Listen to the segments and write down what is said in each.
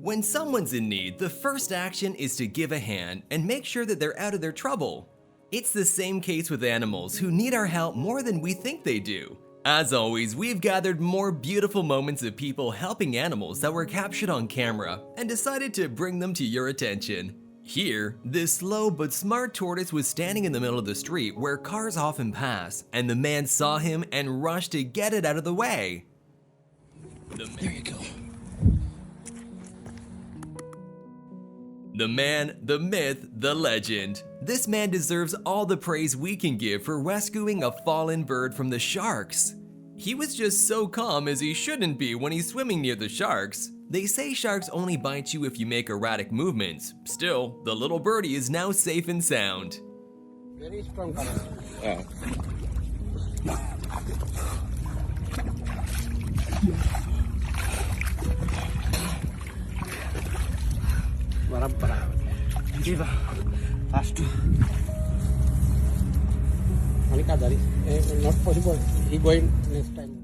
When someone's in need, the first action is to give a hand and make sure that they're out of their trouble. It's the same case with animals who need our help more than we think they do. As always, we've gathered more beautiful moments of people helping animals that were captured on camera and decided to bring them to your attention. Here, this slow but smart tortoise was standing in the middle of the street where cars often pass, and the man saw him and rushed to get it out of the way. There you go. The man, the myth, the legend. This man deserves all the praise we can give for rescuing a fallen bird from the sharks. He was just so calm, as he shouldn't be when he's swimming near the sharks. They say sharks only bite you if you make erratic movements. Still, the little birdie is now safe and sound. Very strong color. Oh. Diba? Fast. Not possible. He going next time.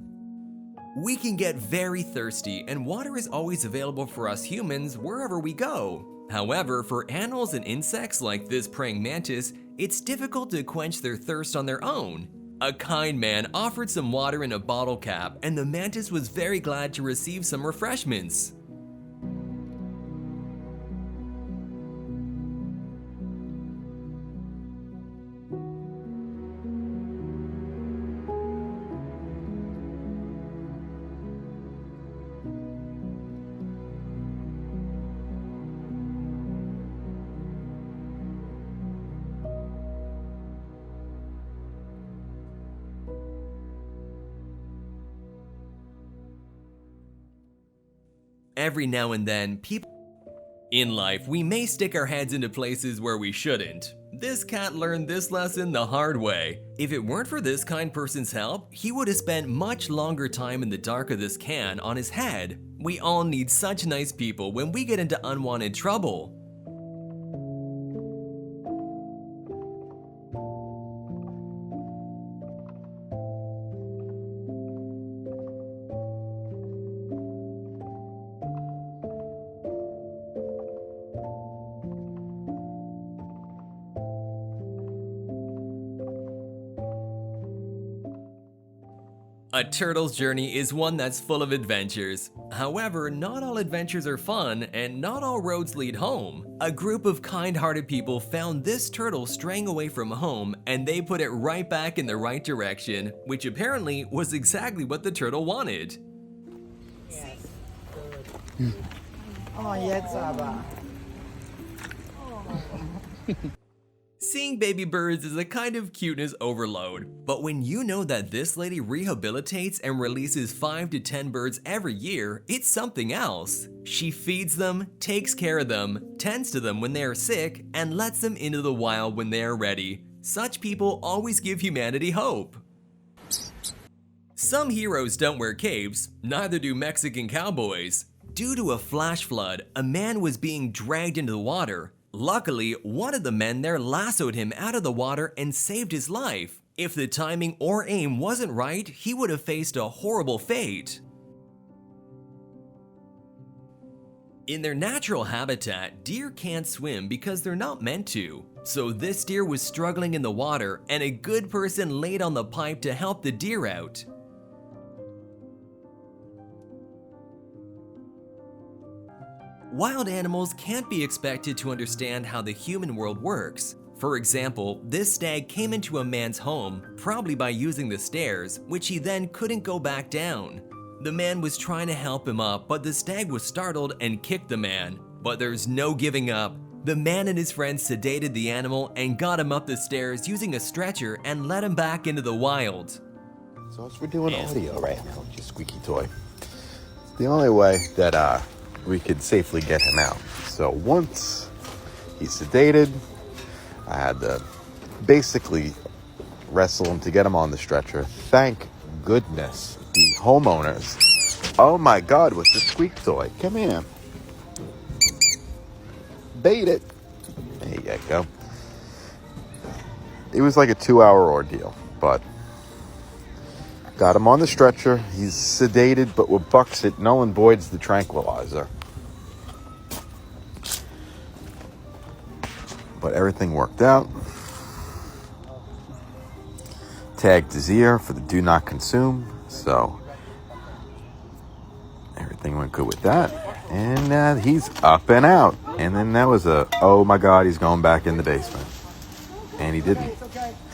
We can get very thirsty, and water is always available for us humans wherever we go. However, for animals and insects like this praying mantis, it's difficult to quench their thirst on their own. A kind man offered some water in a bottle cap, and the mantis was very glad to receive some refreshments. Every now and then, in life, we may stick our heads into places where we shouldn't. This cat learned this lesson the hard way. If it weren't for this kind person's help, he would have spent much longer time in the dark of this can on his head. We all need such nice people when we get into unwanted trouble. A turtle's journey is one that's full of adventures. However, not all adventures are fun, and not all roads lead home. A group of kind-hearted people found this turtle straying away from home, and they put it right back in the right direction, which apparently was exactly what the turtle wanted. Yes. Oh, yes, Abba. Seeing baby birds is a kind of cuteness overload, but when you know that this lady rehabilitates and releases 5 to 10 birds every year, it's something else. She feeds them, takes care of them, tends to them when they are sick, and lets them into the wild when they are ready. Such people always give humanity hope. Some heroes don't wear capes, neither do Mexican cowboys. Due to a flash flood, a man was being dragged into the water. Luckily, one of the men there lassoed him out of the water and saved his life. If the timing or aim wasn't right, he would have faced a horrible fate. In their natural habitat, deer can't swim because they're not meant to. So this deer was struggling in the water, and a good person laid on the pipe to help the deer out. Wild animals can't be expected to understand how the human world works. For example, this stag came into a man's home, probably by using the stairs, which he then couldn't go back down. The man was trying to help him up, but the stag was startled and kicked the man. But there's no giving up. The man and his friends sedated the animal and got him up the stairs using a stretcher and let him back into the wild. So as we're doing audio right now with your squeaky toy, it's the only way that we could safely get him out. So once he's sedated, I had to basically wrestle him to get him on the stretcher. Thank goodness the homeowners. Oh my God, with the squeak toy. Come here. Bait it. There you go. It was like a 2-hour ordeal, but got him on the stretcher. He's sedated, but with Buxit, null and voids the tranquilizer. But everything worked out. Tagged his ear for the do not consume, so everything went good with that. And he's up and out. And then that was oh my God, he's going back in the basement. And he didn't.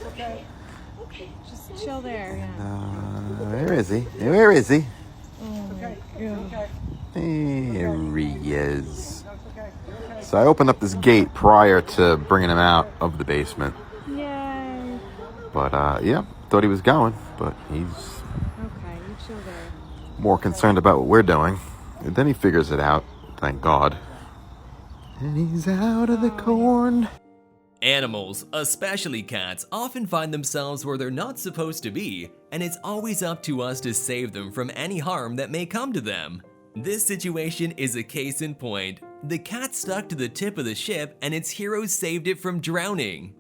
Okay, just chill there. Where is he? Where is he? Oh, yeah. There he is. So I opened up this gate prior to bringing him out of the basement. Yay. But yeah, thought he was going, but he's Okay, you chill there. more concerned about what we're doing. And then he figures it out, thank God. And he's out of the corn. Animals, especially cats, often find themselves where they're not supposed to be, and it's always up to us to save them from any harm that may come to them. This situation is a case in point. The cat stuck to the tip of the ship and its heroes saved it from drowning.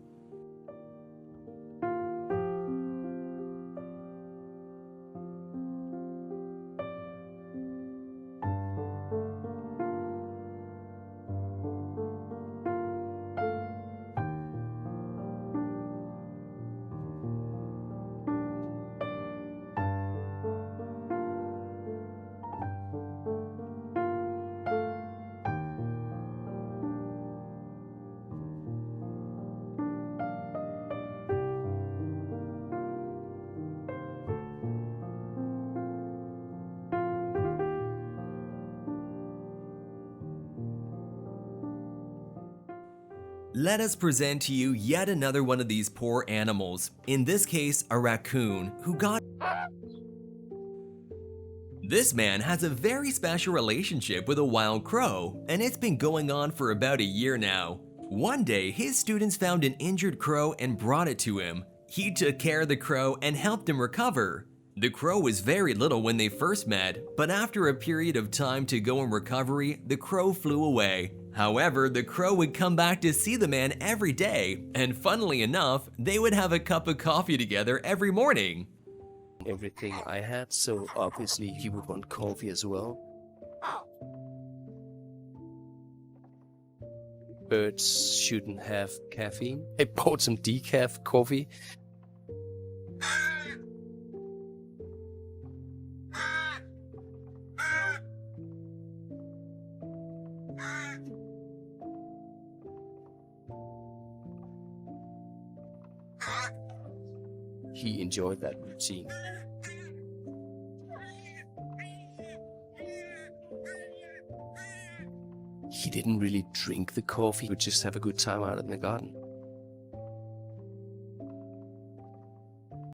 Let us present to you yet another one of these poor animals, in this case a raccoon, who got... This man has a very special relationship with a wild crow, and it's been going on for about a year now. One day, his students found an injured crow and brought it to him. He took care of the crow and helped him recover. The crow was very little when they first met, but after a period of time to go in recovery, the crow flew away. However, the crow would come back to see the man every day, and funnily enough, they would have a cup of coffee together every morning. Everything I had, so obviously he would want coffee as well. Birds shouldn't have caffeine. I bought some decaf coffee. He enjoyed that routine. He didn't really drink the coffee, he would just have a good time out in the garden.